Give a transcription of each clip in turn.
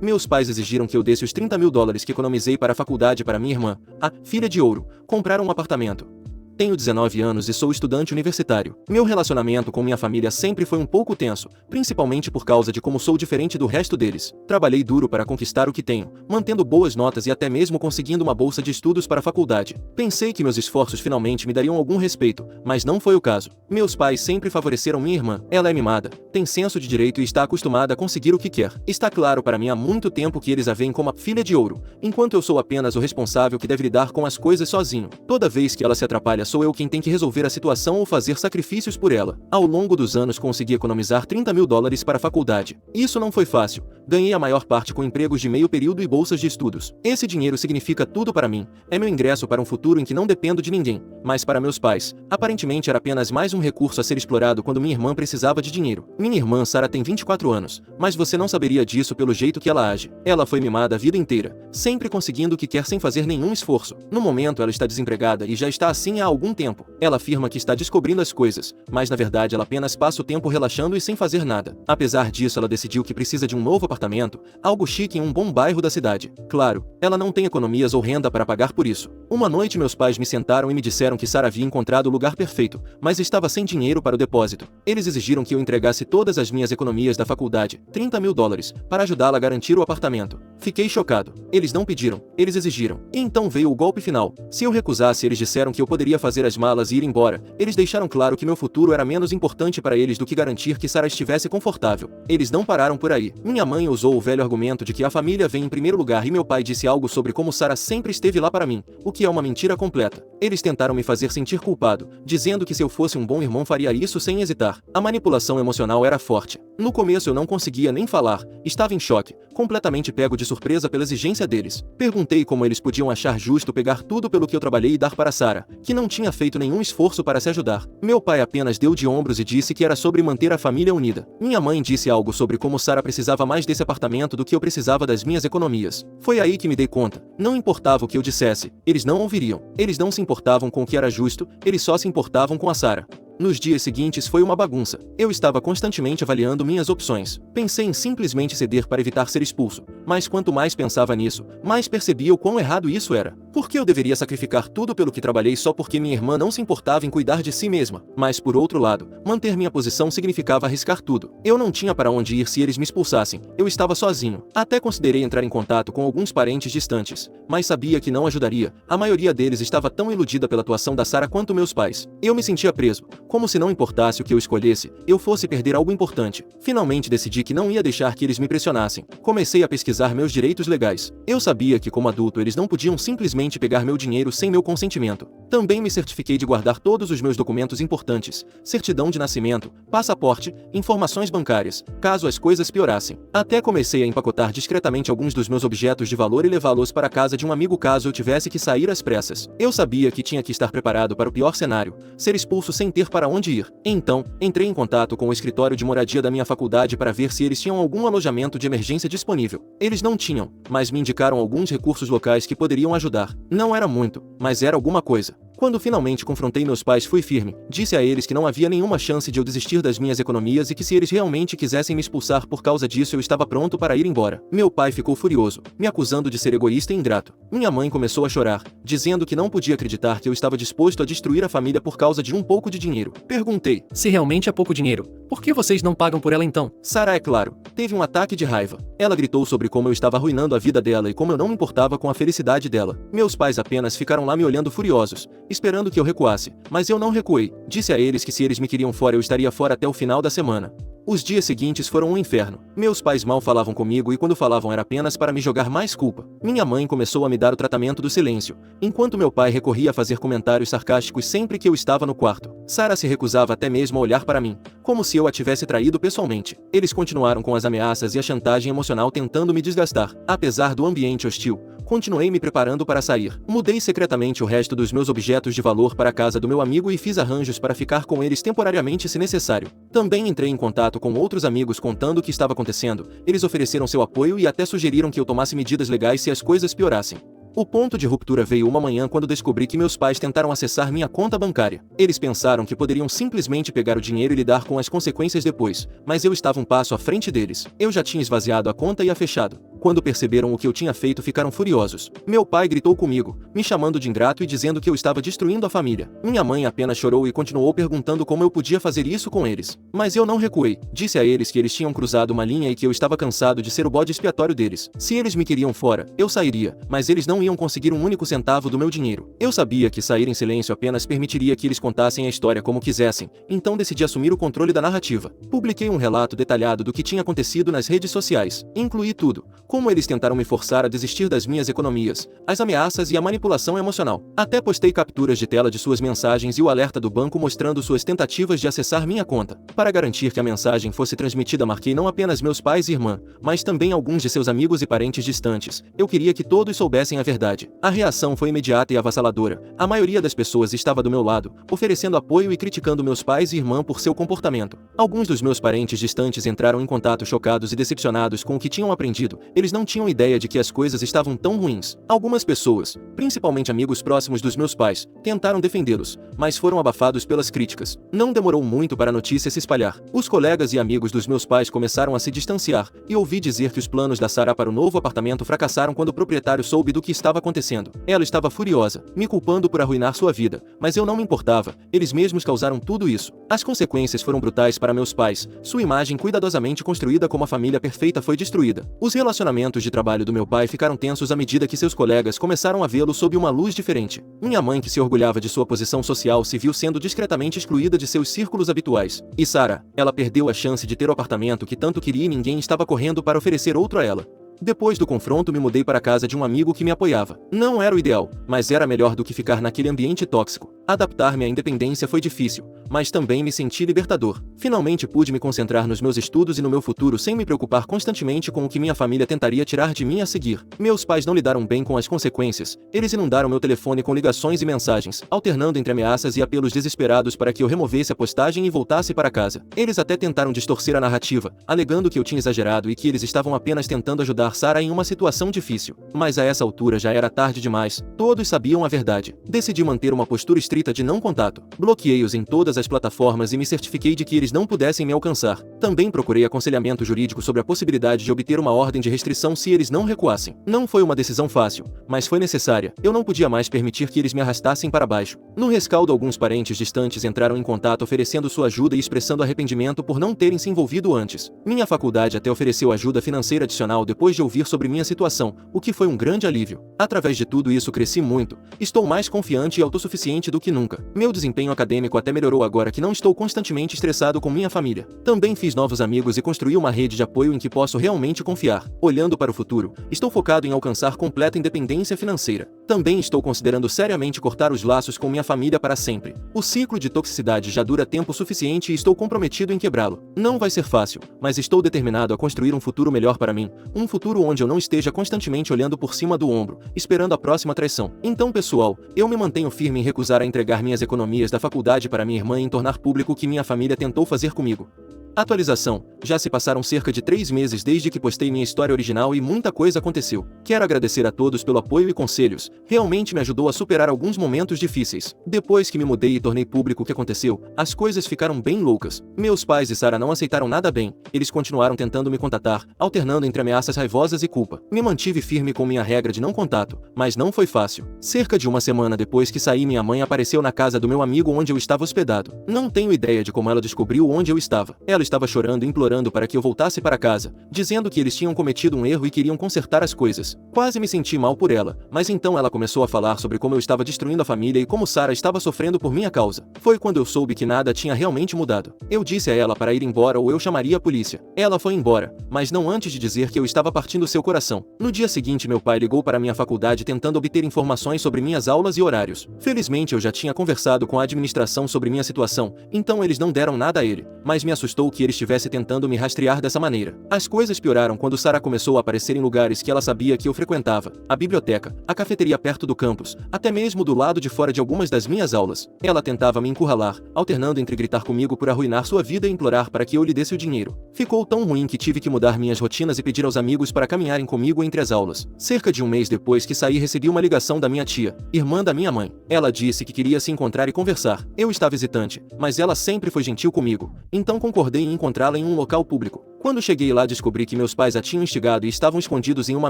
Meus pais exigiram que eu desse os 30 mil dólares que economizei para a faculdade para minha irmã, a filha de ouro, comprar um apartamento. Tenho 19 anos e sou estudante universitário. Meu relacionamento com minha família sempre foi um pouco tenso, principalmente por causa de como sou diferente do resto deles. Trabalhei duro para conquistar o que tenho, mantendo boas notas e até mesmo conseguindo uma bolsa de estudos para a faculdade. Pensei que meus esforços finalmente me dariam algum respeito, mas não foi o caso. Meus pais sempre favoreceram minha irmã. Ela é mimada, tem senso de direito e está acostumada a conseguir o que quer. Está claro para mim há muito tempo que eles a veem como a filha de ouro, enquanto eu sou apenas o responsável que deve lidar com as coisas sozinho. Toda vez que ela se atrapalha, sou eu quem tem que resolver a situação ou fazer sacrifícios por ela. Ao longo dos anos consegui economizar 30 mil dólares para a faculdade. Isso não foi fácil. Ganhei a maior parte com empregos de meio período e bolsas de estudos. Esse dinheiro significa tudo para mim. É meu ingresso para um futuro em que não dependo de ninguém. Mas para meus pais, aparentemente era apenas mais um recurso a ser explorado quando minha irmã precisava de dinheiro. Minha irmã Sarah tem 24 anos, mas você não saberia disso pelo jeito que ela age. Ela foi mimada a vida inteira, sempre conseguindo o que quer sem fazer nenhum esforço. No momento ela está desempregada e já está assim há algum tempo. Ela afirma que está descobrindo as coisas, mas na verdade ela apenas passa o tempo relaxando e sem fazer nada. Apesar disso, ela decidiu que precisa de um novo apartamento, algo chique em um bom bairro da cidade. Claro, ela não tem economias ou renda para pagar por isso. Uma noite meus pais me sentaram e me disseram que Sarah havia encontrado o lugar perfeito, mas estava sem dinheiro para o depósito. Eles exigiram que eu entregasse todas as minhas economias da faculdade, 30 mil dólares, para ajudá-la a garantir o apartamento. Fiquei chocado. Eles não pediram, eles exigiram. E então veio o golpe final. Se eu recusasse, eles disseram que eu poderia fazer as malas e ir embora. Eles deixaram claro que meu futuro era menos importante para eles do que garantir que Sarah estivesse confortável. Eles não pararam por aí. Minha mãe usou o velho argumento de que a família vem em primeiro lugar e meu pai disse algo sobre como Sarah sempre esteve lá para mim, o que é uma mentira completa. Eles tentaram me fazer sentir culpado, dizendo que se eu fosse um bom irmão faria isso sem hesitar. A manipulação emocional era forte. No começo eu não conseguia nem falar, estava em choque, completamente pego de surpresa pela exigência deles. Perguntei como eles podiam achar justo pegar tudo pelo que eu trabalhei e dar para Sarah, que não tinha feito nenhum esforço para se ajudar. Meu pai apenas deu de ombros e disse que era sobre manter a família unida. Minha mãe disse algo sobre como Sarah precisava mais desse apartamento do que eu precisava das minhas economias. Foi aí que me dei conta. Não importava o que eu dissesse, eles não ouviriam. Eles não se importavam com o que era justo, eles só se importavam com a Sarah. Nos dias seguintes foi uma bagunça. Eu estava constantemente avaliando minhas opções. Pensei em simplesmente ceder para evitar ser expulso, mas quanto mais pensava nisso, mais percebia o quão errado isso era. Por que eu deveria sacrificar tudo pelo que trabalhei só porque minha irmã não se importava em cuidar de si mesma? Mas por outro lado, manter minha posição significava arriscar tudo. Eu não tinha para onde ir se eles me expulsassem. Eu estava sozinho. Até considerei entrar em contato com alguns parentes distantes, mas sabia que não ajudaria. A maioria deles estava tão iludida pela atuação da Sarah quanto meus pais. Eu me sentia preso. Como se não importasse o que eu escolhesse, eu fosse perder algo importante. Finalmente decidi que não ia deixar que eles me pressionassem. Comecei a pesquisar meus direitos legais. Eu sabia que como adulto eles não podiam simplesmente pegar meu dinheiro sem meu consentimento. Também me certifiquei de guardar todos os meus documentos importantes, certidão de nascimento, passaporte, informações bancárias, caso as coisas piorassem. Até comecei a empacotar discretamente alguns dos meus objetos de valor e levá-los para a casa de um amigo caso eu tivesse que sair às pressas. Eu sabia que tinha que estar preparado para o pior cenário, ser expulso sem ter para onde ir. Então, entrei em contato com o escritório de moradia da minha faculdade para ver se eles tinham algum alojamento de emergência disponível. Eles não tinham, mas me indicaram alguns recursos locais que poderiam ajudar. Não era muito, mas era alguma coisa. Quando finalmente confrontei meus pais, fui firme. Disse a eles que não havia nenhuma chance de eu desistir das minhas economias e que se eles realmente quisessem me expulsar por causa disso eu estava pronto para ir embora. Meu pai ficou furioso, me acusando de ser egoísta e ingrato. Minha mãe começou a chorar, dizendo que não podia acreditar que eu estava disposto a destruir a família por causa de um pouco de dinheiro. Perguntei: se realmente é pouco dinheiro, por que vocês não pagam por ela então? Sarah, é claro, teve um ataque de raiva. Ela gritou sobre como eu estava arruinando a vida dela e como eu não me importava com a felicidade dela. Meus pais apenas ficaram lá me olhando furiosos, esperando que eu recuasse, mas eu não recuei. Disse a eles que se eles me queriam fora eu estaria fora até o final da semana. Os dias seguintes foram um inferno. Meus pais mal falavam comigo e quando falavam era apenas para me jogar mais culpa. Minha mãe começou a me dar o tratamento do silêncio, enquanto meu pai recorria a fazer comentários sarcásticos sempre que eu estava no quarto. Sarah se recusava até mesmo a olhar para mim, como se eu a tivesse traído pessoalmente. Eles continuaram com as ameaças e a chantagem emocional tentando me desgastar. Apesar do ambiente hostil, continuei me preparando para sair. Mudei secretamente o resto dos meus objetos de valor para a casa do meu amigo e fiz arranjos para ficar com eles temporariamente se necessário. Também entrei em contato com outros amigos contando o que estava acontecendo. Eles ofereceram seu apoio e até sugeriram que eu tomasse medidas legais se as coisas piorassem. O ponto de ruptura veio uma manhã quando descobri que meus pais tentaram acessar minha conta bancária. Eles pensaram que poderiam simplesmente pegar o dinheiro e lidar com as consequências depois, mas eu estava um passo à frente deles. Eu já tinha esvaziado a conta e a fechado. Quando perceberam o que eu tinha feito, ficaram furiosos. Meu pai gritou comigo, me chamando de ingrato e dizendo que eu estava destruindo a família. Minha mãe apenas chorou e continuou perguntando como eu podia fazer isso com eles. Mas eu não recuei. Disse a eles que eles tinham cruzado uma linha e que eu estava cansado de ser o bode expiatório deles. Se eles me queriam fora, eu sairia, mas eles não iam conseguir um único centavo do meu dinheiro. Eu sabia que sair em silêncio apenas permitiria que eles contassem a história como quisessem, então decidi assumir o controle da narrativa. Publiquei um relato detalhado do que tinha acontecido nas redes sociais. Incluí tudo. Como eles tentaram me forçar a desistir das minhas economias, as ameaças e a manipulação emocional. Até postei capturas de tela de suas mensagens e o alerta do banco mostrando suas tentativas de acessar minha conta. Para garantir que a mensagem fosse transmitida, marquei não apenas meus pais e irmã, mas também alguns de seus amigos e parentes distantes. Eu queria que todos soubessem a verdade. A reação foi imediata e avassaladora. A maioria das pessoas estava do meu lado, oferecendo apoio e criticando meus pais e irmã por seu comportamento. Alguns dos meus parentes distantes entraram em contato chocados e decepcionados com o que tinham aprendido. Eles não tinham ideia de que as coisas estavam tão ruins. Algumas pessoas, principalmente amigos próximos dos meus pais, tentaram defendê-los, mas foram abafados pelas críticas. Não demorou muito para a notícia se espalhar. Os colegas e amigos dos meus pais começaram a se distanciar, e ouvi dizer que os planos da Sarah para o novo apartamento fracassaram quando o proprietário soube do que estava acontecendo. Ela estava furiosa, me culpando por arruinar sua vida, mas eu não me importava. Eles mesmos causaram tudo isso. As consequências foram brutais para meus pais. Sua imagem cuidadosamente construída como a família perfeita foi destruída. Os relacionamentos de trabalho do meu pai ficaram tensos à medida que seus colegas começaram a vê-lo sob uma luz diferente. Minha mãe, que se orgulhava de sua posição social, se viu sendo discretamente excluída de seus círculos habituais. E Sarah, ela perdeu a chance de ter o apartamento que tanto queria e ninguém estava correndo para oferecer outro a ela. Depois do confronto, me mudei para a casa de um amigo que me apoiava. Não era o ideal, mas era melhor do que ficar naquele ambiente tóxico. Adaptar-me à independência foi difícil, mas também me senti libertador. Finalmente pude me concentrar nos meus estudos e no meu futuro sem me preocupar constantemente com o que minha família tentaria tirar de mim a seguir. Meus pais não lidaram bem com as consequências. Eles inundaram meu telefone com ligações e mensagens, alternando entre ameaças e apelos desesperados para que eu removesse a postagem e voltasse para casa. Eles até tentaram distorcer a narrativa, alegando que eu tinha exagerado e que eles estavam apenas tentando ajudar Sarah em uma situação difícil. Mas a essa altura já era tarde demais. Todos sabiam a verdade. Decidi manter uma postura estrita de não contato. Bloqueei-os em todas as plataformas e me certifiquei de que eles não pudessem me alcançar. Também procurei aconselhamento jurídico sobre a possibilidade de obter uma ordem de restrição se eles não recuassem. Não foi uma decisão fácil, mas foi necessária. Eu não podia mais permitir que eles me arrastassem para baixo. No rescaldo, alguns parentes distantes entraram em contato oferecendo sua ajuda e expressando arrependimento por não terem se envolvido antes. Minha faculdade até ofereceu ajuda financeira adicional depois de ouvir sobre minha situação, o que foi um grande alívio. Através de tudo isso cresci muito. Estou mais confiante e autossuficiente do que nunca. Meu desempenho acadêmico até melhorou agora que não estou constantemente estressado com minha família. Também fiz novos amigos e construí uma rede de apoio em que posso realmente confiar. Olhando para o futuro, estou focado em alcançar completa independência financeira. Também estou considerando seriamente cortar os laços com minha família para sempre. O ciclo de toxicidade já dura tempo suficiente e estou comprometido em quebrá-lo. Não vai ser fácil, mas estou determinado a construir um futuro melhor para mim, um futuro onde eu não esteja constantemente olhando por cima do ombro, esperando a próxima traição. Então, pessoal, eu me mantenho firme em recusar a entregar minhas economias da faculdade para minha irmã e em tornar público o que minha família tentou fazer comigo. Atualização. Já se passaram cerca de 3 meses desde que postei minha história original e muita coisa aconteceu. Quero agradecer a todos pelo apoio e conselhos. Realmente me ajudou a superar alguns momentos difíceis. Depois que me mudei e tornei público o que aconteceu, as coisas ficaram bem loucas. Meus pais e Sarah não aceitaram nada bem. Eles continuaram tentando me contatar, alternando entre ameaças raivosas e culpa. Me mantive firme com minha regra de não contato, mas não foi fácil. Cerca de uma semana depois que saí, minha mãe apareceu na casa do meu amigo onde eu estava hospedado. Não tenho ideia de como ela descobriu onde eu estava. Ela estava chorando e implorando para que eu voltasse para casa, dizendo que eles tinham cometido um erro e queriam consertar as coisas. Quase me senti mal por ela, mas então ela começou a falar sobre como eu estava destruindo a família e como Sarah estava sofrendo por minha causa. Foi quando eu soube que nada tinha realmente mudado. Eu disse a ela para ir embora ou eu chamaria a polícia. Ela foi embora, mas não antes de dizer que eu estava partindo seu coração. No dia seguinte, meu pai ligou para minha faculdade tentando obter informações sobre minhas aulas e horários. Felizmente, eu já tinha conversado com a administração sobre minha situação, então eles não deram nada a ele, mas me assustou que ele estivesse tentando me rastrear dessa maneira. As coisas pioraram quando Sarah começou a aparecer em lugares que ela sabia que eu frequentava, a biblioteca, a cafeteria perto do campus, até mesmo do lado de fora de algumas das minhas aulas. Ela tentava me encurralar, alternando entre gritar comigo por arruinar sua vida e implorar para que eu lhe desse o dinheiro. Ficou tão ruim que tive que mudar minhas rotinas e pedir aos amigos para caminharem comigo entre as aulas. Cerca de um mês depois que saí, recebi uma ligação da minha tia, irmã da minha mãe. Ela disse que queria se encontrar e conversar. Eu estava hesitante, mas ela sempre foi gentil comigo, então concordei em encontrá-la em um local público. Quando cheguei lá, descobri que meus pais a tinham instigado e estavam escondidos em uma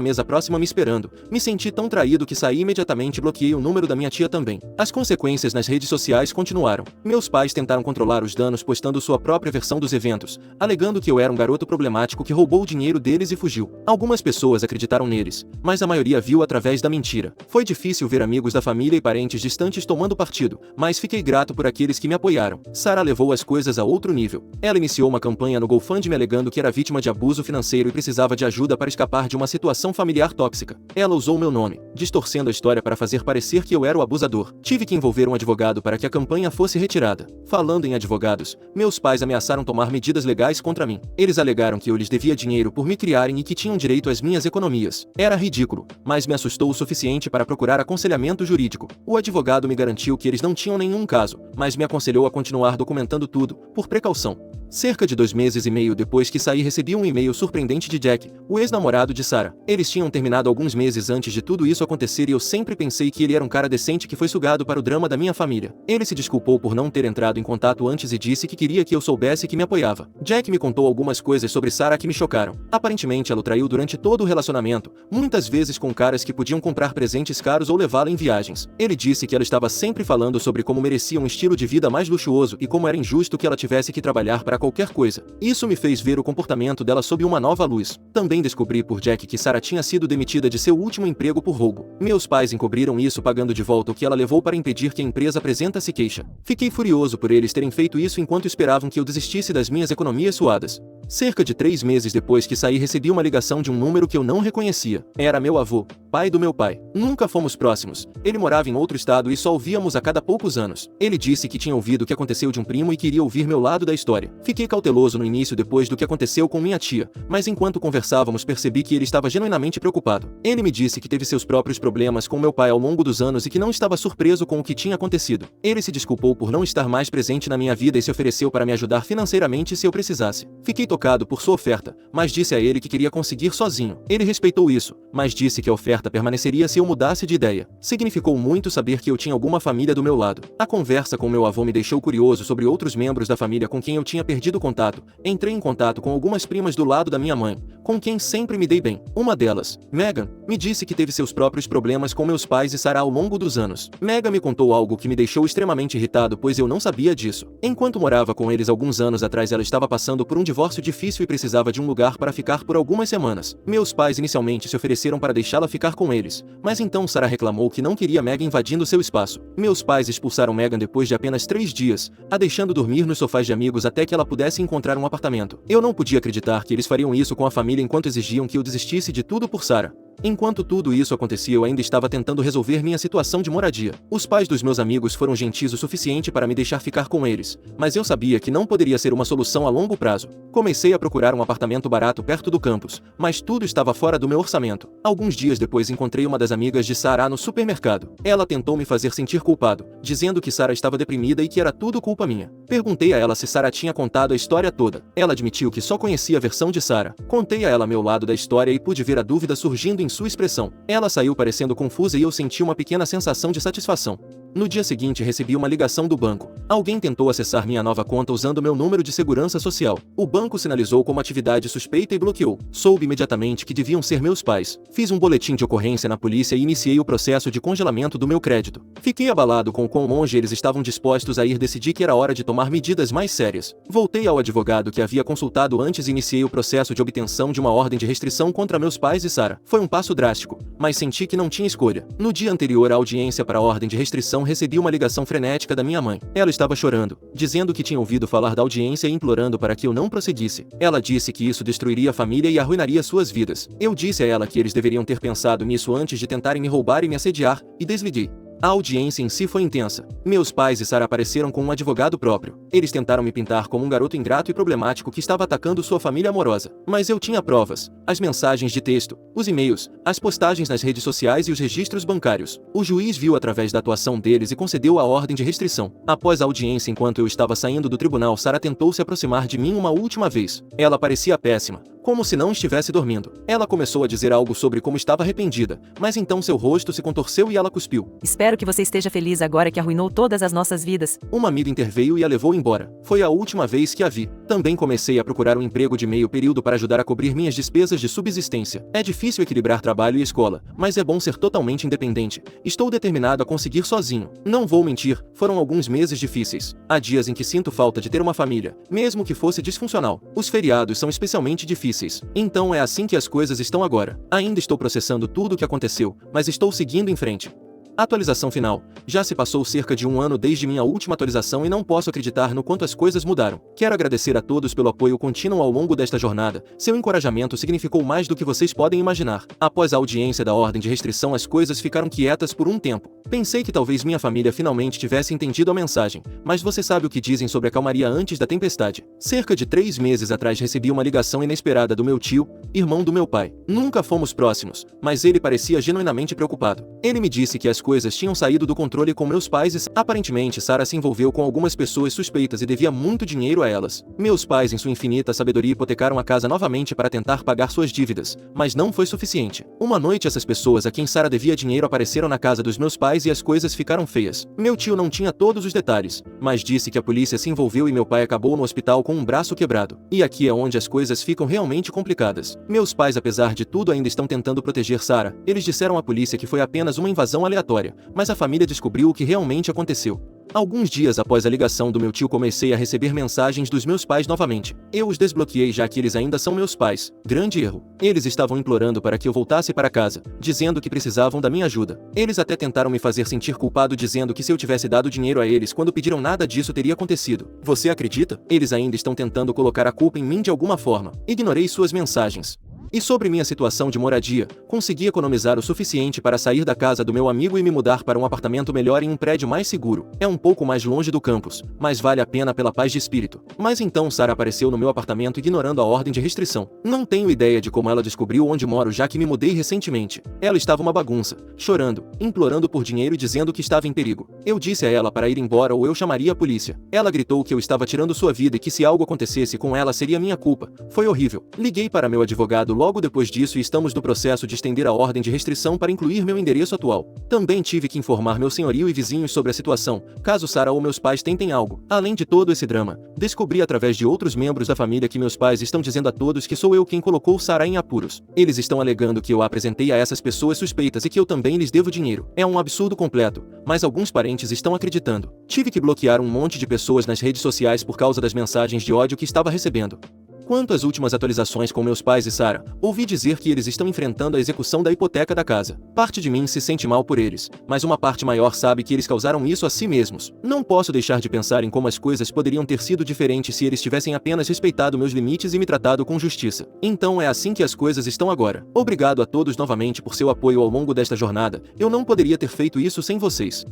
mesa próxima me esperando. Me senti tão traído que saí imediatamente e bloqueei o número da minha tia também. As consequências nas redes sociais continuaram. Meus pais tentaram controlar os danos postando sua própria versão dos eventos, alegando que eu era um garoto problemático que roubou o dinheiro deles e fugiu. Algumas pessoas acreditaram neles, mas a maioria viu através da mentira. Foi difícil ver amigos da família e parentes distantes tomando partido, mas fiquei grato por aqueles que me apoiaram. Sara levou as coisas a outro nível. Ela iniciou uma campanha no GoFundMe alegando que era vítima de abuso financeiro e precisava de ajuda para escapar de uma situação familiar tóxica. Ela usou meu nome, distorcendo a história para fazer parecer que eu era o abusador. Tive que envolver um advogado para que a campanha fosse retirada. Falando em advogados, meus pais ameaçaram tomar medidas legais contra mim. Eles alegaram que eu lhes devia dinheiro por me criarem e que tinham direito às minhas economias. Era ridículo, mas me assustou o suficiente para procurar aconselhamento jurídico. O advogado me garantiu que eles não tinham nenhum caso, mas me aconselhou a continuar documentando tudo, por precaução. Cerca de 2 meses e meio depois que saí, recebi um e-mail surpreendente de Jack, o ex-namorado de Sara. Eles tinham terminado alguns meses antes de tudo isso acontecer e eu sempre pensei que ele era um cara decente que foi sugado para o drama da minha família. Ele se desculpou por não ter entrado em contato antes e disse que queria que eu soubesse que me apoiava. Jack me contou algumas coisas sobre Sara que me chocaram. Aparentemente ela o traiu durante todo o relacionamento, muitas vezes com caras que podiam comprar presentes caros ou levá-la em viagens. Ele disse que ela estava sempre falando sobre como merecia um estilo de vida mais luxuoso e como era injusto que ela tivesse que trabalhar para qualquer coisa. Isso me fez ver o comportamento dela sob uma nova luz. Também descobri por Jack que Sara tinha sido demitida de seu último emprego por roubo. Meus pais encobriram isso pagando de volta o que ela levou para impedir que a empresa apresentasse queixa. Fiquei furioso por eles terem feito isso enquanto esperavam que eu desistisse das minhas economias suadas. Cerca de 3 meses depois que saí, recebi uma ligação de um número que eu não reconhecia. Era meu avô, pai do meu pai. Nunca fomos próximos. Ele morava em outro estado e só o víamos a cada poucos anos. Ele disse que tinha ouvido o que aconteceu de um primo e queria ouvir meu lado da história. Fiquei cauteloso no início depois do que aconteceu com minha tia, mas enquanto conversávamos percebi que ele estava genuinamente preocupado. Ele me disse que teve seus próprios problemas com meu pai ao longo dos anos e que não estava surpreso com o que tinha acontecido. Ele se desculpou por não estar mais presente na minha vida e se ofereceu para me ajudar financeiramente se eu precisasse. Fiquei tocado por sua oferta, mas disse a ele que queria conseguir sozinho. Ele respeitou isso, mas disse que a oferta permaneceria se eu mudasse de ideia. Significou muito saber que eu tinha alguma família do meu lado. A conversa com meu avô me deixou curioso sobre outros membros da família com quem eu tinha perdido contato. Entrei em contato com algumas primas do lado da minha mãe, com quem sempre me dei bem. Uma delas, Megan, me disse que teve seus próprios problemas com meus pais e Sara ao longo dos anos. Megan me contou algo que me deixou extremamente irritado, pois eu não sabia disso. Enquanto morava com eles alguns anos atrás, ela estava passando por um divórcio difícil e precisava de um lugar para ficar por algumas semanas. Meus pais inicialmente se ofereceram para deixá-la ficar com eles, mas então Sara reclamou que não queria Megan invadindo seu espaço. Meus pais expulsaram Megan depois de apenas 3 dias, a deixando dormir nos sofás de amigos até que ela pudesse encontrar um apartamento. Eu não podia acreditar que eles fariam isso com a família enquanto exigiam que eu desistisse de tudo por Sara. Enquanto tudo isso acontecia, eu ainda estava tentando resolver minha situação de moradia. Os pais dos meus amigos foram gentis o suficiente para me deixar ficar com eles, mas eu sabia que não poderia ser uma solução a longo prazo. Comecei a procurar um apartamento barato perto do campus, mas tudo estava fora do meu orçamento. Alguns dias depois encontrei uma das amigas de Sara no supermercado. Ela tentou me fazer sentir culpado, dizendo que Sara estava deprimida e que era tudo culpa minha. Perguntei a ela se Sara tinha contado a história toda. Ela admitiu que só conhecia a versão de Sara. Contei a ela meu lado da história e pude ver a dúvida surgindo em sua expressão. Ela saiu parecendo confusa e eu senti uma pequena sensação de satisfação. No dia seguinte recebi uma ligação do banco. Alguém tentou acessar minha nova conta usando meu número de segurança social. O banco sinalizou como atividade suspeita e bloqueou. Soube imediatamente que deviam ser meus pais. Fiz um boletim de ocorrência na polícia e iniciei o processo de congelamento do meu crédito. Fiquei abalado com o quão longe eles estavam dispostos a ir. Decidi que era hora de tomar medidas mais sérias. Voltei ao advogado que havia consultado antes e iniciei o processo de obtenção de uma ordem de restrição contra meus pais e Sara. Foi um passo drástico, mas senti que não tinha escolha. No dia anterior à audiência para a ordem de restrição, recebi uma ligação frenética da minha mãe. Ela estava chorando, dizendo que tinha ouvido falar da audiência e implorando para que eu não prosseguisse. Ela disse que isso destruiria a família e arruinaria suas vidas. Eu disse a ela que eles deveriam ter pensado nisso antes de tentarem me roubar e me assediar, e desliguei. A audiência em si foi intensa. Meus pais e Sara apareceram com um advogado próprio. Eles tentaram me pintar como um garoto ingrato e problemático que estava atacando sua família amorosa. Mas eu tinha provas: as mensagens de texto, os e-mails, as postagens nas redes sociais e os registros bancários. O juiz viu através da atuação deles e concedeu a ordem de restrição. Após a audiência, enquanto eu estava saindo do tribunal, Sara tentou se aproximar de mim uma última vez. Ela parecia péssima, como se não estivesse dormindo. Ela começou a dizer algo sobre como estava arrependida, mas então seu rosto se contorceu e ela cuspiu. Espero que você esteja feliz agora que arruinou todas as nossas vidas. Uma amiga interveio e a levou embora. Foi a última vez que a vi. Também comecei a procurar um emprego de meio período para ajudar a cobrir minhas despesas de subsistência. É difícil equilibrar trabalho e escola, mas é bom ser totalmente independente. Estou determinado a conseguir sozinho. Não vou mentir, foram alguns meses difíceis. Há dias em que sinto falta de ter uma família, mesmo que fosse disfuncional. Os feriados são especialmente difíceis. Então é assim que as coisas estão agora. Ainda estou processando tudo o que aconteceu, mas estou seguindo em frente. Atualização final. Já se passou cerca de um ano desde minha última atualização e não posso acreditar no quanto as coisas mudaram. Quero agradecer a todos pelo apoio contínuo ao longo desta jornada. Seu encorajamento significou mais do que vocês podem imaginar. Após a audiência da ordem de restrição, as coisas ficaram quietas por um tempo. Pensei que talvez minha família finalmente tivesse entendido a mensagem, mas você sabe o que dizem sobre a calmaria antes da tempestade. Cerca de 3 meses atrás recebi uma ligação inesperada do meu tio, irmão do meu pai. Nunca fomos próximos, mas ele parecia genuinamente preocupado. Ele me disse que as coisas tinham saído do controle com meus pais e aparentemente Sarah se envolveu com algumas pessoas suspeitas e devia muito dinheiro a elas. Meus pais, em sua infinita sabedoria, hipotecaram a casa novamente para tentar pagar suas dívidas, mas não foi suficiente. Uma noite essas pessoas a quem Sarah devia dinheiro apareceram na casa dos meus pais e as coisas ficaram feias. Meu tio não tinha todos os detalhes, mas disse que a polícia se envolveu e meu pai acabou no hospital com um braço quebrado. E aqui é onde as coisas ficam realmente complicadas. Meus pais, apesar de tudo, ainda estão tentando proteger Sarah. Eles disseram à polícia que foi apenas uma invasão aleatória, mas a família descobriu o que realmente aconteceu. Alguns dias após a ligação do meu tio, comecei a receber mensagens dos meus pais novamente. Eu os desbloqueei já que eles ainda são meus pais. Grande erro. Eles estavam implorando para que eu voltasse para casa, dizendo que precisavam da minha ajuda. Eles até tentaram me fazer sentir culpado, dizendo que se eu tivesse dado dinheiro a eles quando pediram, nada disso teria acontecido. Você acredita? Eles ainda estão tentando colocar a culpa em mim de alguma forma. Ignorei suas mensagens. E sobre minha situação de moradia, consegui economizar o suficiente para sair da casa do meu amigo e me mudar para um apartamento melhor em um prédio mais seguro. É um pouco mais longe do campus, mas vale a pena pela paz de espírito. Mas então Sarah apareceu no meu apartamento ignorando a ordem de restrição. Não tenho ideia de como ela descobriu onde moro, já que me mudei recentemente. Ela estava uma bagunça, chorando, implorando por dinheiro e dizendo que estava em perigo. Eu disse a ela para ir embora ou eu chamaria a polícia. Ela gritou que eu estava tirando sua vida e que se algo acontecesse com ela seria minha culpa. Foi horrível. Liguei para meu advogado logo depois disso e estamos no processo de estender a ordem de restrição para incluir meu endereço atual. Também tive que informar meu senhorio e vizinhos sobre a situação, caso Sarah ou meus pais tentem algo. Além de todo esse drama, descobri através de outros membros da família que meus pais estão dizendo a todos que sou eu quem colocou Sarah em apuros. Eles estão alegando que eu a apresentei a essas pessoas suspeitas e que eu também lhes devo dinheiro. É um absurdo completo, mas alguns parentes estão acreditando. Tive que bloquear um monte de pessoas nas redes sociais por causa das mensagens de ódio que estava recebendo. Quanto às últimas atualizações com meus pais e Sarah, ouvi dizer que eles estão enfrentando a execução da hipoteca da casa. Parte de mim se sente mal por eles, mas uma parte maior sabe que eles causaram isso a si mesmos. Não posso deixar de pensar em como as coisas poderiam ter sido diferentes se eles tivessem apenas respeitado meus limites e me tratado com justiça. Então é assim que as coisas estão agora. Obrigado a todos novamente por seu apoio ao longo desta jornada. Eu não poderia ter feito isso sem vocês.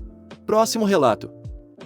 Próximo relato.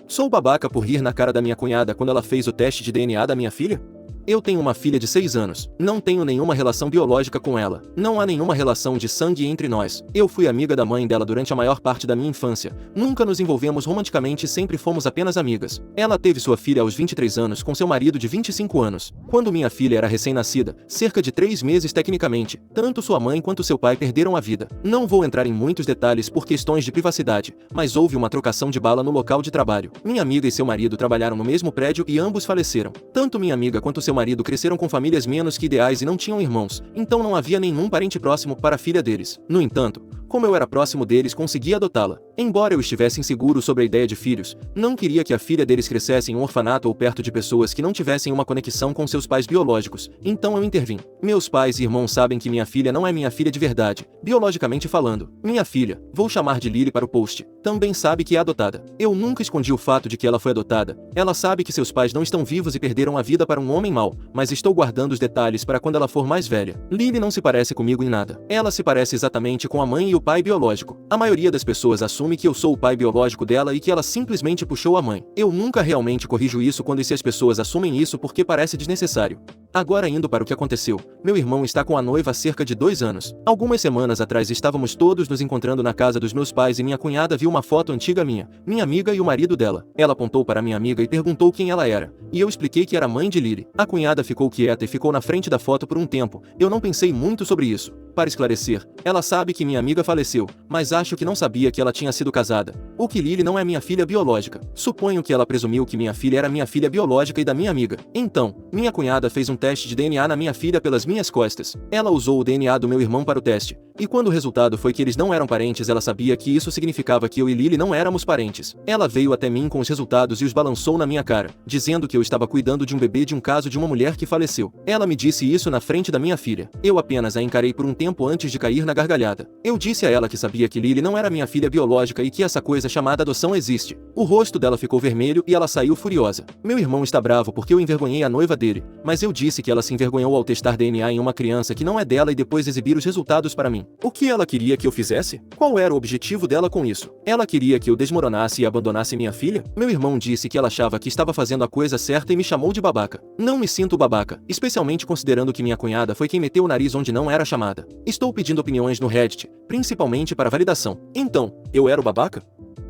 Sou babaca por rir na cara da minha cunhada quando ela fez o teste de DNA da minha filha? Eu tenho uma filha de 6 anos. Não tenho nenhuma relação biológica com ela. Não há nenhuma relação de sangue entre nós. Eu fui amiga da mãe dela durante a maior parte da minha infância. Nunca nos envolvemos romanticamente e sempre fomos apenas amigas. Ela teve sua filha aos 23 anos com seu marido de 25 anos. Quando minha filha era recém-nascida, cerca de 3 meses tecnicamente, tanto sua mãe quanto seu pai perderam a vida. Não vou entrar em muitos detalhes por questões de privacidade, mas houve uma trocação de bala no local de trabalho. Minha amiga e seu marido trabalharam no mesmo prédio e ambos faleceram. Tanto minha amiga quanto seu marido cresceram com famílias menos que ideais e não tinham irmãos, então não havia nenhum parente próximo para a filha deles. No entanto, como eu era próximo deles, consegui adotá-la. Embora eu estivesse inseguro sobre a ideia de filhos, não queria que a filha deles crescesse em um orfanato ou perto de pessoas que não tivessem uma conexão com seus pais biológicos, então eu intervim. Meus pais e irmãos sabem que minha filha não é minha filha de verdade, biologicamente falando. Minha filha, vou chamar de Lily para o post, também sabe que é adotada. Eu nunca escondi o fato de que ela foi adotada. Ela sabe que seus pais não estão vivos e perderam a vida para um homem mau, mas estou guardando os detalhes para quando ela for mais velha. Lily não se parece comigo em nada. Ela se parece exatamente com a mãe e o pai biológico. A maioria das pessoas assume que eu sou o pai biológico dela e que ela simplesmente puxou a mãe. Eu nunca realmente corrijo isso quando as pessoas assumem isso porque parece desnecessário. Agora indo para o que aconteceu. Meu irmão está com a noiva há cerca de 2 anos. Algumas semanas atrás estávamos todos nos encontrando na casa dos meus pais e minha cunhada viu uma foto antiga minha amiga e o marido dela. Ela apontou para minha amiga e perguntou quem ela era. E eu expliquei que era mãe de Lily. A cunhada ficou quieta e ficou na frente da foto por um tempo. Eu não pensei muito sobre isso. Para esclarecer, ela sabe que minha amiga faleceu, mas acho que não sabia que ela tinha sido casada. Ou que Lily não é minha filha biológica. Suponho que ela presumiu que minha filha era minha filha biológica e da minha amiga. Então, minha cunhada fez um teste de DNA na minha filha pelas minhas costas. Ela usou o DNA do meu irmão para o teste. E quando o resultado foi que eles não eram parentes, ela sabia que isso significava que eu e Lily não éramos parentes. Ela veio até mim com os resultados e os balançou na minha cara, dizendo que eu estava cuidando de um bebê de um caso de uma mulher que faleceu. Ela me disse isso na frente da minha filha. Eu apenas a encarei por um tempo antes de cair na gargalhada. Eu disse a ela que sabia que Lily não era minha filha biológica e que essa coisa chamada adoção existe. O rosto dela ficou vermelho e ela saiu furiosa. Meu irmão está bravo porque eu envergonhei a noiva dele, mas eu disse que ela se envergonhou ao testar DNA em uma criança que não é dela e depois exibir os resultados para mim. O que ela queria que eu fizesse? Qual era o objetivo dela com isso? Ela queria que eu desmoronasse e abandonasse minha filha? Meu irmão disse que ela achava que estava fazendo a coisa certa e me chamou de babaca. Não me sinto babaca, especialmente considerando que minha cunhada foi quem meteu o nariz onde não era chamada. Estou pedindo opiniões no Reddit, principalmente para validação. Então, eu era o babaca?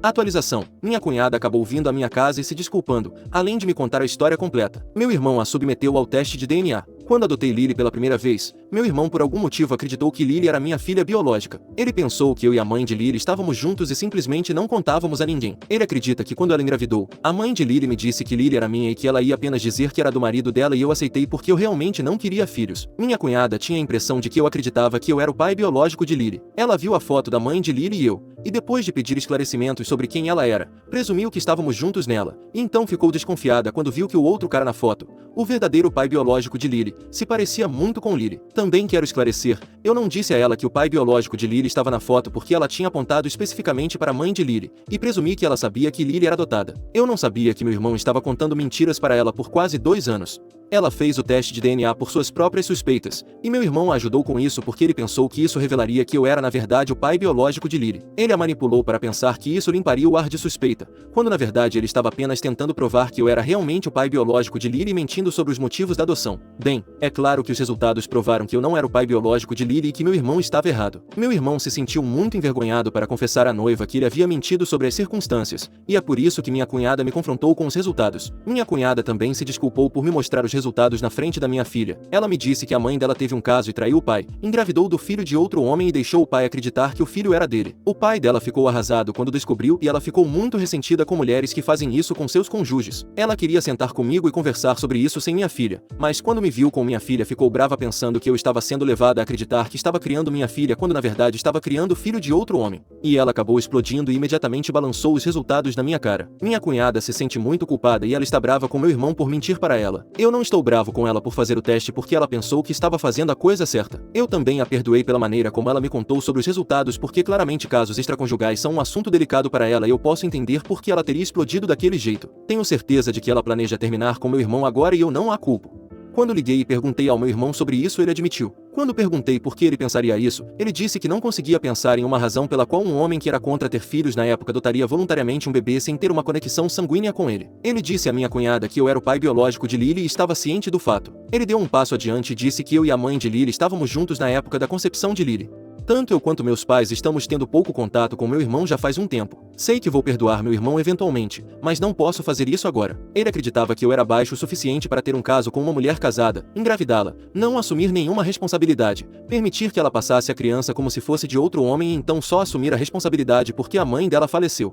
Atualização. Minha cunhada acabou vindo à minha casa e se desculpando, além de me contar a história completa. Meu irmão a submeteu ao teste de DNA. Quando adotei Lily pela primeira vez, meu irmão por algum motivo acreditou que Lily era minha filha biológica. Ele pensou que eu e a mãe de Lily estávamos juntos e simplesmente não contávamos a ninguém. Ele acredita que quando ela engravidou, a mãe de Lily me disse que Lily era minha e que ela ia apenas dizer que era do marido dela e eu aceitei porque eu realmente não queria filhos. Minha cunhada tinha a impressão de que eu acreditava que eu era o pai biológico de Lily. Ela viu a foto da mãe de Lily e eu, e depois de pedir esclarecimentos sobre quem ela era, presumiu que estávamos juntos nela, e então ficou desconfiada quando viu que o outro cara na foto, o verdadeiro pai biológico de Lily, se parecia muito com Lily. Também quero esclarecer, eu não disse a ela que o pai biológico de Lily estava na foto porque ela tinha apontado especificamente para a mãe de Lily, e presumi que ela sabia que Lily era adotada. Eu não sabia que meu irmão estava contando mentiras para ela por quase 2 anos. Ela fez o teste de DNA por suas próprias suspeitas, e meu irmão a ajudou com isso porque ele pensou que isso revelaria que eu era na verdade o pai biológico de Lily. Ele a manipulou para pensar que isso limparia o ar de suspeita, quando na verdade ele estava apenas tentando provar que eu era realmente o pai biológico de Lily e mentindo sobre os motivos da adoção. Bem, é claro que os resultados provaram que eu não era o pai biológico de Lily e que meu irmão estava errado. Meu irmão se sentiu muito envergonhado para confessar à noiva que ele havia mentido sobre as circunstâncias, e é por isso que minha cunhada me confrontou com os resultados. Minha cunhada também se desculpou por me mostrar os resultados na frente da minha filha. Ela me disse que a mãe dela teve um caso e traiu o pai, engravidou do filho de outro homem e deixou o pai acreditar que o filho era dele. O pai dela ficou arrasado quando descobriu e ela ficou muito ressentida com mulheres que fazem isso com seus cônjuges. Ela queria sentar comigo e conversar sobre isso sem minha filha, mas quando me viu com minha filha ficou brava pensando que eu estava sendo levada a acreditar que estava criando minha filha quando na verdade estava criando o filho de outro homem. E ela acabou explodindo e imediatamente balançou os resultados na minha cara. Minha cunhada se sente muito culpada e ela está brava com meu irmão por mentir para ela. Eu não estou bravo com ela por fazer o teste porque ela pensou que estava fazendo a coisa certa. Eu também a perdoei pela maneira como ela me contou sobre os resultados porque claramente casos extraconjugais são um assunto delicado para ela e eu posso entender por que ela teria explodido daquele jeito. Tenho certeza de que ela planeja terminar com meu irmão agora e eu não a culpo. Quando liguei e perguntei ao meu irmão sobre isso, ele admitiu. Quando perguntei por que ele pensaria isso, ele disse que não conseguia pensar em uma razão pela qual um homem que era contra ter filhos na época adotaria voluntariamente um bebê sem ter uma conexão sanguínea com ele. Ele disse à minha cunhada que eu era o pai biológico de Lily e estava ciente do fato. Ele deu um passo adiante e disse que eu e a mãe de Lily estávamos juntos na época da concepção de Lily. Tanto eu quanto meus pais estamos tendo pouco contato com meu irmão já faz um tempo. Sei que vou perdoar meu irmão eventualmente, mas não posso fazer isso agora. Ele acreditava que eu era baixo o suficiente para ter um caso com uma mulher casada, engravidá-la, não assumir nenhuma responsabilidade, permitir que ela passasse a criança como se fosse de outro homem e então só assumir a responsabilidade porque a mãe dela faleceu.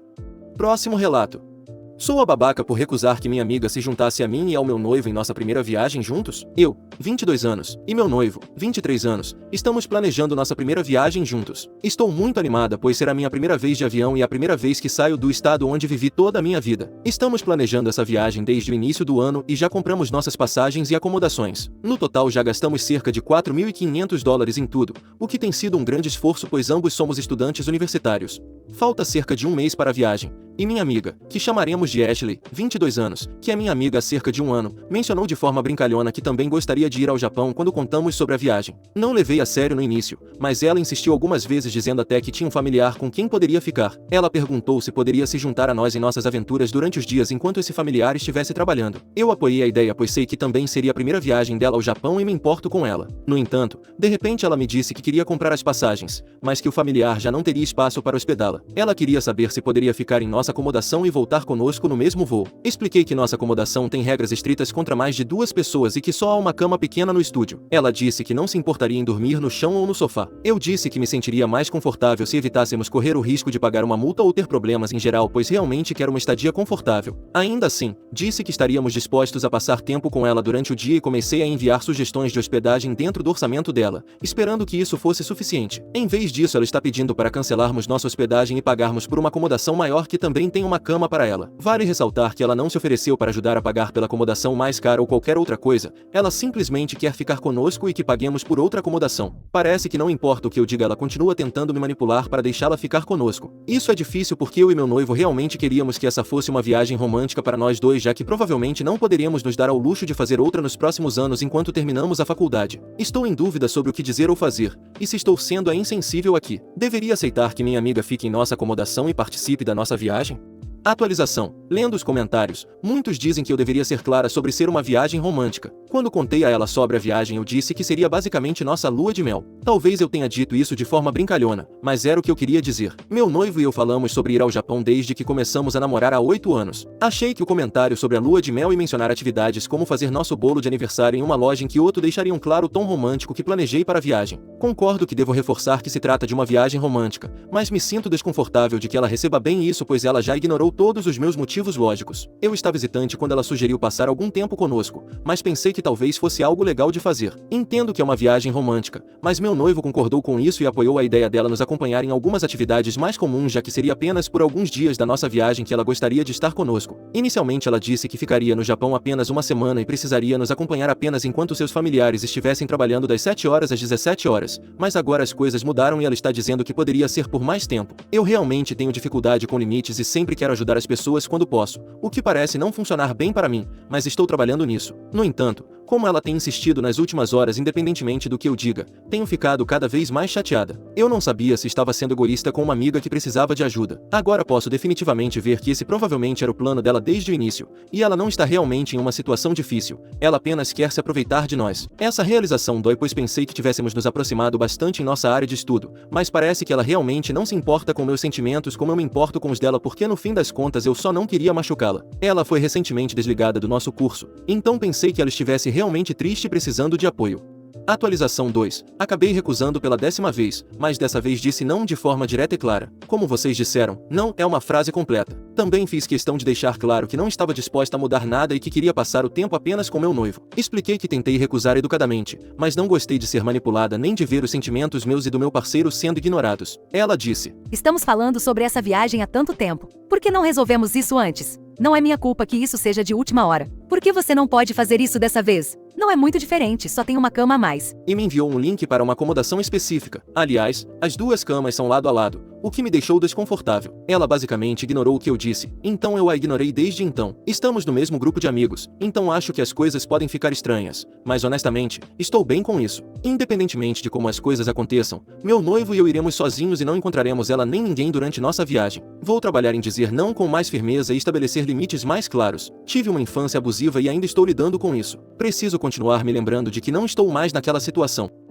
Próximo relato. Sou a babaca por recusar que minha amiga se juntasse a mim e ao meu noivo em nossa primeira viagem juntos? Eu, 22 anos, e meu noivo, 23 anos, estamos planejando nossa primeira viagem juntos. Estou muito animada pois será minha primeira vez de avião e a primeira vez que saio do estado onde vivi toda a minha vida. Estamos planejando essa viagem desde o início do ano e já compramos nossas passagens e acomodações. No total já gastamos cerca de $4.500 em tudo, o que tem sido um grande esforço pois ambos somos estudantes universitários. Falta cerca de um mês para a viagem. E minha amiga, que chamaremos de Ashley, 22 anos, que é minha amiga há cerca de um ano, mencionou de forma brincalhona que também gostaria gostaria de ir ao Japão quando contamos sobre a viagem. Não levei a sério no início, mas ela insistiu algumas vezes dizendo até que tinha um familiar com quem poderia ficar. Ela perguntou se poderia se juntar a nós em nossas aventuras durante os dias enquanto esse familiar estivesse trabalhando. Eu apoiei a ideia pois sei que também seria a primeira viagem dela ao Japão e me importo com ela. No entanto, de repente ela me disse que queria comprar as passagens, mas que o familiar já não teria espaço para hospedá-la. Ela queria saber se poderia ficar em nossa acomodação e voltar conosco no mesmo voo. Expliquei que nossa acomodação tem regras estritas contra mais de 2 pessoas e que só há uma cama pequena no estúdio. Ela disse que não se importaria em dormir no chão ou no sofá. Eu disse que me sentiria mais confortável se evitássemos correr o risco de pagar uma multa ou ter problemas em geral, pois realmente quero uma estadia confortável. Ainda assim, disse que estaríamos dispostos a passar tempo com ela durante o dia e comecei a enviar sugestões de hospedagem dentro do orçamento dela, esperando que isso fosse suficiente. Em vez disso, ela está pedindo para cancelarmos nossa hospedagem e pagarmos por uma acomodação maior que também tem uma cama para ela. Vale ressaltar que ela não se ofereceu para ajudar a pagar pela acomodação mais cara ou qualquer outra coisa, ela simplesmente quer ficar conosco e que paguemos por outra acomodação. Parece que não importa o que eu diga, ela continua tentando me manipular para deixá-la ficar conosco. Isso é difícil porque eu e meu noivo realmente queríamos que essa fosse uma viagem romântica para nós dois, já que provavelmente não poderíamos nos dar ao luxo de fazer outra nos próximos anos enquanto terminamos a faculdade. Estou em dúvida sobre o que dizer ou fazer, e se estou sendo insensível aqui. Deveria aceitar que minha amiga fique em nossa acomodação e participe da nossa viagem? Atualização. Lendo os comentários, muitos dizem que eu deveria ser clara sobre ser uma viagem romântica. Quando contei a ela sobre a viagem, eu disse que seria basicamente nossa lua de mel. Talvez eu tenha dito isso de forma brincalhona, mas era o que eu queria dizer. Meu noivo e eu falamos sobre ir ao Japão desde que começamos a namorar há 8 anos. Achei que o comentário sobre a lua de mel e mencionar atividades como fazer nosso bolo de aniversário em uma loja em Kyoto deixariam claro o tom romântico que planejei para a viagem. Concordo que devo reforçar que se trata de uma viagem romântica, mas me sinto desconfortável de que ela receba bem isso, pois ela já ignorou todos os meus motivos lógicos. Eu estava hesitante quando ela sugeriu passar algum tempo conosco, mas pensei que talvez fosse algo legal de fazer. Entendo que é uma viagem romântica, mas meu noivo concordou com isso e apoiou a ideia dela nos acompanhar em algumas atividades mais comuns, já que seria apenas por alguns dias da nossa viagem que ela gostaria de estar conosco. Inicialmente ela disse que ficaria no Japão apenas uma semana e precisaria nos acompanhar apenas enquanto seus familiares estivessem trabalhando das 7 horas às 17 horas, mas agora as coisas mudaram e ela está dizendo que poderia ser por mais tempo. Eu realmente tenho dificuldade com limites e sempre quero ajudar as pessoas quando posso, o que parece não funcionar bem para mim, mas estou trabalhando nisso. No entanto, como ela tem insistido nas últimas horas, independentemente do que eu diga, tenho ficado cada vez mais chateada. Eu não sabia se estava sendo egoísta com uma amiga que precisava de ajuda. Agora posso definitivamente ver que esse provavelmente era o plano dela desde o início, e ela não está realmente em uma situação difícil, ela apenas quer se aproveitar de nós. Essa realização dói, pois pensei que tivéssemos nos aproximado bastante em nossa área de estudo, mas parece que ela realmente não se importa com meus sentimentos como eu me importo com os dela, porque no fim das contas eu só não queria machucá-la. Ela foi recentemente desligada do nosso curso, então pensei que ela estivesse realmente triste e precisando de apoio. Atualização 2. Acabei recusando pela 10ª vez, mas dessa vez disse não de forma direta e clara. Como vocês disseram, não é uma frase completa. Também fiz questão de deixar claro que não estava disposta a mudar nada e que queria passar o tempo apenas com meu noivo. Expliquei que tentei recusar educadamente, mas não gostei de ser manipulada nem de ver os sentimentos meus e do meu parceiro sendo ignorados. Ela disse: Estamos falando sobre essa viagem há tanto tempo. Por que não resolvemos isso antes? Não é minha culpa que isso seja de última hora. Por que você não pode fazer isso dessa vez? Não é muito diferente, só tem uma cama a mais. E me enviou um link para uma acomodação específica. Aliás, as 2 camas são lado a lado, o que me deixou desconfortável. Ela basicamente ignorou o que eu disse, então eu a ignorei desde então. Estamos no mesmo grupo de amigos, então acho que as coisas podem ficar estranhas, mas honestamente, estou bem com isso. Independentemente de como as coisas aconteçam, meu noivo e eu iremos sozinhos e não encontraremos ela nem ninguém durante nossa viagem. Vou trabalhar em dizer não com mais firmeza e estabelecer limites mais claros. Tive uma infância abusiva e ainda estou lidando com isso. Preciso continuar me lembrando de que não estou mais naquela situação.